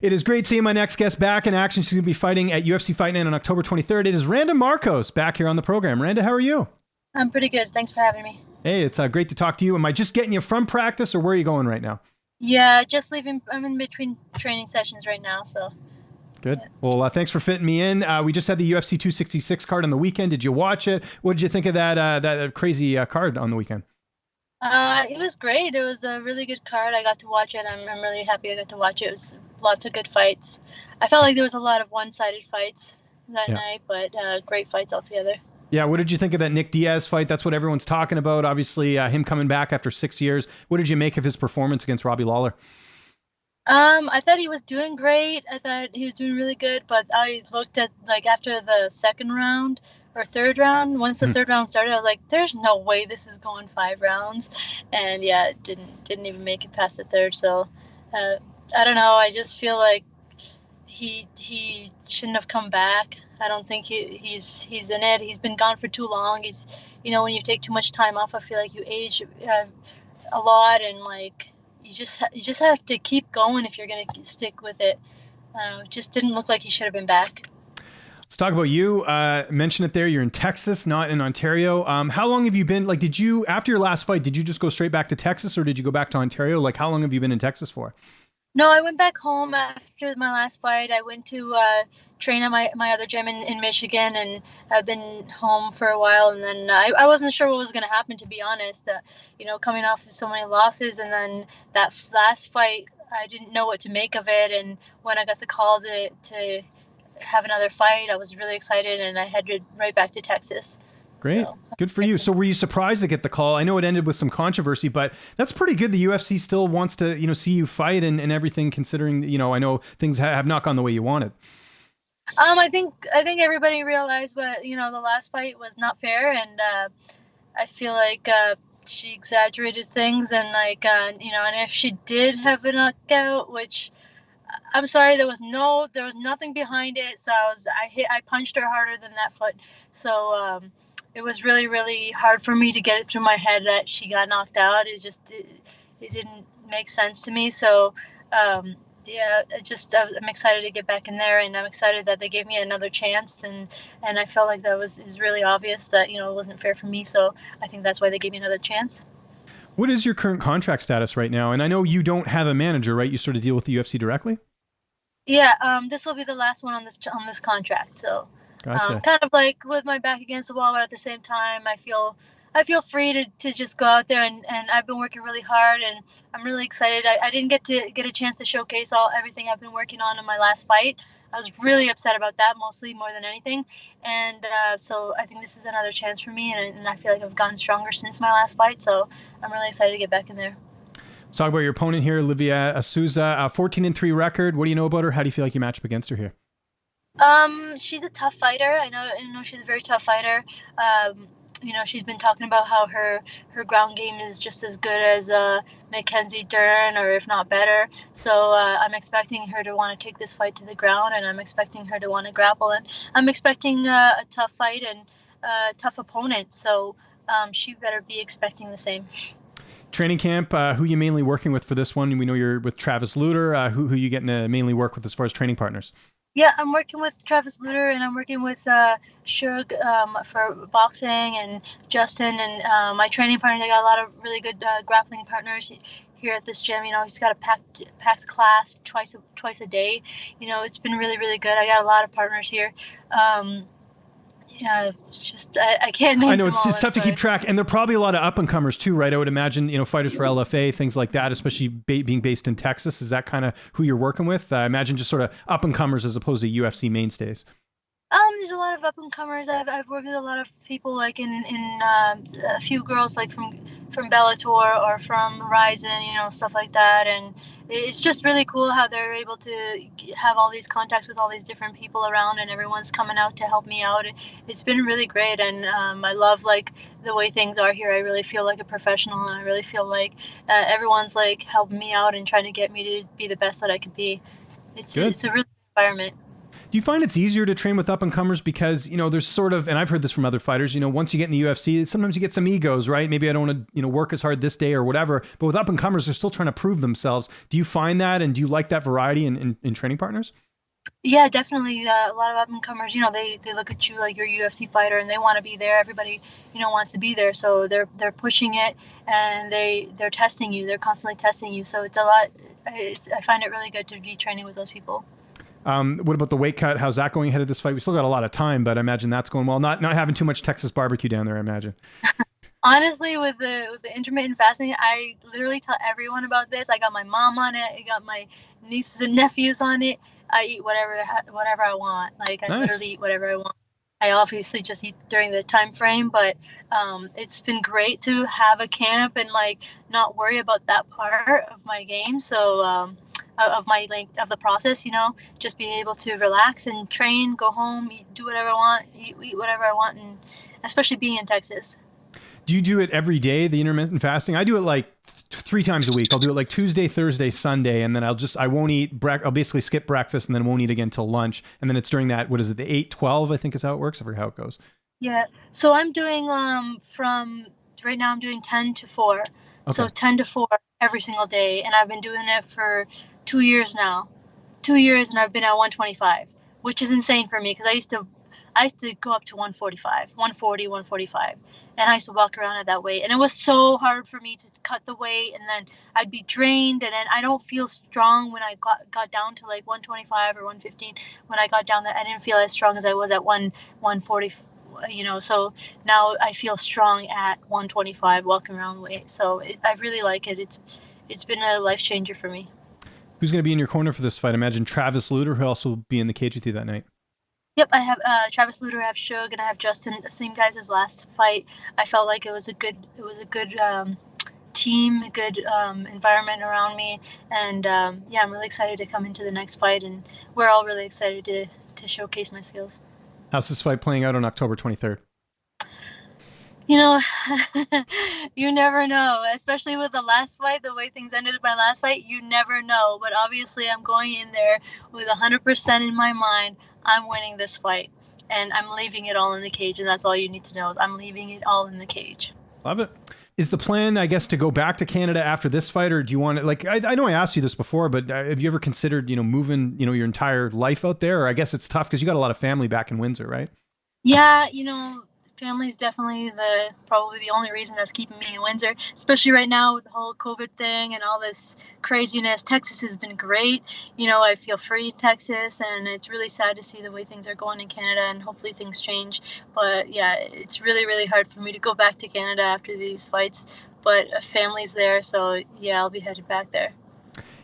It is great seeing my next guest back in action. She's going to be fighting at UFC Fight Night on October 23rd. It is Randa Markos back here on the program. Randa, how are you? I'm pretty good. Thanks for having me. Hey, it's great to talk to you. Am I just getting you from practice or where are you going right now? Yeah, just leaving. I'm in between training sessions right now, so. Good. Yeah. Well, thanks for fitting me in. We just had the UFC 266 card on the weekend. Did you watch it? What did you think of that crazy card on the weekend? It was great. It was a really good card. I got to watch it. I'm really happy I got to watch it. It was lots of good fights. I felt like there was a lot of one-sided fights that Yeah. night, but great fights altogether. Yeah. What did you think of that Nick Diaz fight? That's what everyone's talking about. Obviously, him coming back after 6 years. What did you make of his performance against Robbie Lawler? I thought he was doing great. I thought he was doing really good, but I looked at like after the second round or third round, once the third round started, I was like, there's no way this is going 5 rounds. And yeah, it didn't even make it past the third. So uh, I don't know. I just feel like he shouldn't have come back. I don't think he's in it. He's been gone for too long. He's when you take too much time off, I feel like you age a lot, and like you just have to keep going if you're gonna stick with it. It just didn't look like he should have been back. Let's talk about you. Mention it there. You're in Texas, not in Ontario. How long have you been? Like, did you, after your last fight, did you just go straight back to Texas or did you go back to Ontario? Like, how long have you been in Texas for? No, I went back home after my last fight. I went to train at my other gym in Michigan, and I've been home for a while. And then I wasn't sure what was going to happen, to be honest. Coming off of so many losses, and then that last fight, I didn't know what to make of it. And when I got the call to have another fight, I was really excited, and I headed right back to Texas. Great. So Good for you. So were you surprised to get the call? I know it ended with some controversy, but that's pretty good. The UFC still wants to, see you fight and everything, considering, I know things have not gone the way you wanted. I think everybody realized what the last fight was not fair, and I feel like she exaggerated things, and and if she did have a knockout, which I'm sorry, there was nothing behind it. So I punched her harder than that foot. So it was really, really hard for me to get it through my head that she got knocked out. It didn't make sense to me. So yeah, I'm excited to get back in there, and I'm excited that they gave me another chance. And I felt like it was really obvious that it wasn't fair for me. So I think that's why they gave me another chance. What is your current contract status right now? And I know you don't have a manager, right? You sort of deal with the UFC directly? Yeah, this will be the last one on this contract. So, Gotcha. kind of like with my back against the wall, but at the same time, I feel free to just go out there, and I've been working really hard, and I'm really excited. I didn't get a chance to showcase everything I've been working on in my last fight. I was really upset about that, mostly more than anything, and so I think this is another chance for me, and I feel like I've gotten stronger since my last fight. So I'm really excited to get back in there. Let's talk about your opponent here, Livinha Souza, 14-3 record. What do you know about her? How do you feel like you match up against her here? She's a tough fighter. I know she's a very tough fighter. She's been talking about how her ground game is just as good as Mackenzie Dern, or if not better. So I'm expecting her to want to take this fight to the ground, and I'm expecting her to want to grapple, and I'm expecting a tough fight and a tough opponent. So she better be expecting the same. Training camp, who you mainly working with for this one? We know you're with Travis Lutter. Who you getting to mainly work with as far as training partners? Yeah, I'm working with Travis Lutter, and I'm working with Shug for boxing, and Justin, and my training partner. I got a lot of really good grappling partners here at this gym. He's got a packed class twice a day. It's been really, really good. I got a lot of partners here. Yeah, it's just I can't name I know them all. it's tough to keep track, and there are probably a lot of up and comers too, right? I would imagine, fighters for LFA, things like that, especially being based in Texas. Is that kind of who you're working with? I imagine just sort of up and comers as opposed to UFC mainstays. There's a lot of up and comers. I've worked with a lot of people, like in a few girls like from Bellator or from Ryzen, stuff like that. And it's just really cool how they're able to have all these contacts with all these different people around, and everyone's coming out to help me out. It's been really great, and I love like the way things are here. I really feel like a professional, and I really feel like everyone's like helping me out and trying to get me to be the best that I could be. It's Good. it's a really good environment. Do you find it's easier to train with up and comers because, there's sort of, and I've heard this from other fighters, once you get in the UFC, sometimes you get some egos, right? Maybe I don't want to, work as hard this day or whatever, but with up and comers, they're still trying to prove themselves. Do you find that, and do you like that variety in training partners? Yeah, definitely. A lot of up and comers, they look at you like you're a UFC fighter and they want to be there. Everybody, wants to be there. So they're pushing it, and they're testing you. They're constantly testing you. So it's a lot. I find it really good to be training with those people. What about the weight cut? How's that going ahead of this fight? We still got a lot of time, but I imagine that's going well. Not having too much Texas barbecue down there, I imagine. Honestly, with the intermittent fasting, I literally tell everyone about this. I got my mom on it. I got my nieces and nephews on it. I eat whatever I want. Like, I literally eat whatever I want. I obviously just eat during the time frame, but it's been great to have a camp and like not worry about that part of my game. So of my of the process, just being able to relax and train, go home, do whatever I want, eat whatever I want, and especially being in Texas. Do you do it every day, the intermittent fasting? I do it like 3 times a week. I'll do it like Tuesday, Thursday, Sunday, and then I won't eat I'll basically skip breakfast and then won't eat again till lunch. And then it's during that, what is it, the 8-12, I think is how it works. I forget how it goes. Yeah. So I'm doing from right now I'm doing 10 to 4. Okay. So 10 to 4 every single day, and I've been doing it for 2 years now. 2 years, and I've been at 125, which is insane for me because I used to go up to 145, 140, 145. And I used to walk around at that weight. And it was so hard for me to cut the weight. And then I'd be drained. And then I don't feel strong when I got down to like 125 or 115. When I got down there, I didn't feel as strong as I was at 140, So now I feel strong at 125 walking around weight. So I really like it. It's been a life changer for me. Who's going to be in your corner for this fight? I imagine Travis Lutter, who also will be in the cage with you that night. Yep, I have Travis Lutter, I have Shug, and I have Justin. The same guys as last fight. I felt like it was a good team, a good environment around me, and I'm really excited to come into the next fight, and we're all really excited to showcase my skills. How's this fight playing out on October 23rd? You never know, especially with the last fight, the way things ended my last fight, you never know. But obviously I'm going in there with 100% in my mind. I'm winning this fight, and I'm leaving it all in the cage, and that's all you need to know is I'm leaving it all in the cage. Love it. Is the plan, I guess, to go back to Canada after this fight, or do you want to, like, I know I asked you this before, but have you ever considered, moving, your entire life out there? Or I guess it's tough because you got a lot of family back in Windsor, right? Yeah, family is definitely probably the only reason that's keeping me in Windsor, especially right now with the whole COVID thing and all this craziness. Texas has been great. I feel free in Texas, and it's really sad to see the way things are going in Canada, and hopefully things change. But yeah, it's really, really hard for me to go back to Canada after these fights, but family's there. So yeah, I'll be headed back there.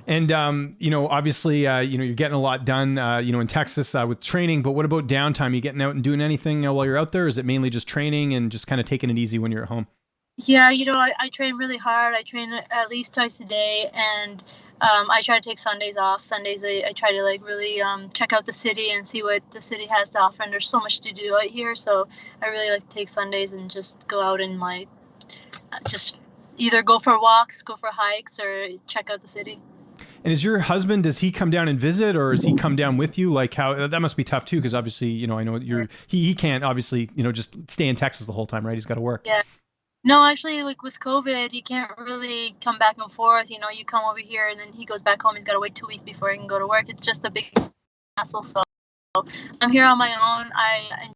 And, obviously, you're getting a lot done, in Texas with training, but what about downtime? Are you getting out and doing anything while you're out there? Or is it mainly just training and just kind of taking it easy when you're at home? Yeah, I train really hard. I train at least twice a day, and I try to take Sundays off. Sundays, I try to really check out the city and see what the city has to offer. And there's so much to do out here, so I really like to take Sundays and just go out and just either go for walks, go for hikes, or check out the city. And is your husband, does he come down and visit, or does he come down with you? Like, how that must be tough too, because obviously, I know he can't obviously, just stay in Texas the whole time, right? He's got to work. Yeah. No, actually, with COVID, he can't really come back and forth. You come over here and then he goes back home. He's got to wait 2 weeks before he can go to work. It's just a big hassle. So I'm here on my own. I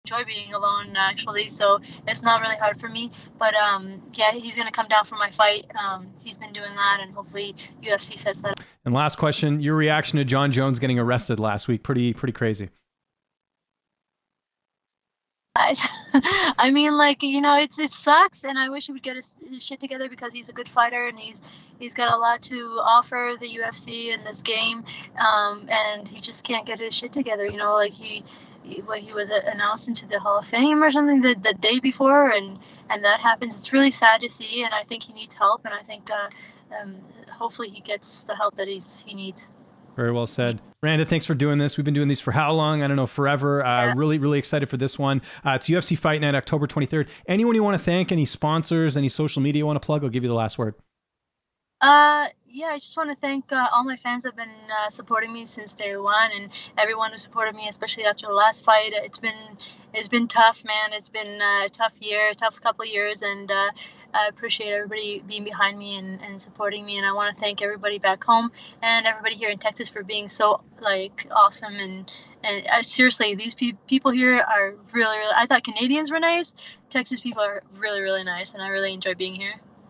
enjoy being alone, actually, so it's not really hard for me. But he's gonna come down for my fight. He's been doing that, and hopefully UFC sets that up. And last question, your reaction to Jon Jones getting arrested last week? Pretty crazy. I mean, it sucks, and I wish he would get his shit together because he's a good fighter and he's got a lot to offer the UFC in this game, and he just can't get his shit together. He was announced into the Hall of Fame or something the day before, and that happens. It's really sad to see, and I think he needs help, and I think hopefully he gets the help that he needs. Very well said. Randa, thanks for doing this. We've been doing these for how long? I don't know, forever. Yeah. Really, really excited for this one. It's UFC Fight Night, October 23rd. Anyone you want to thank, any sponsors, any social media you want to plug? I'll give you the last word. Yeah, I just want to thank all my fans that have been supporting me since day one, and everyone who supported me, especially after the last fight. It's been tough, man. It's been a tough year, a tough couple of years, and I appreciate everybody being behind me and supporting me. And I want to thank everybody back home and everybody here in Texas for being so awesome. And seriously, these people here are really, really. I thought Canadians were nice. Texas people are really, really nice, and I really enjoy being here.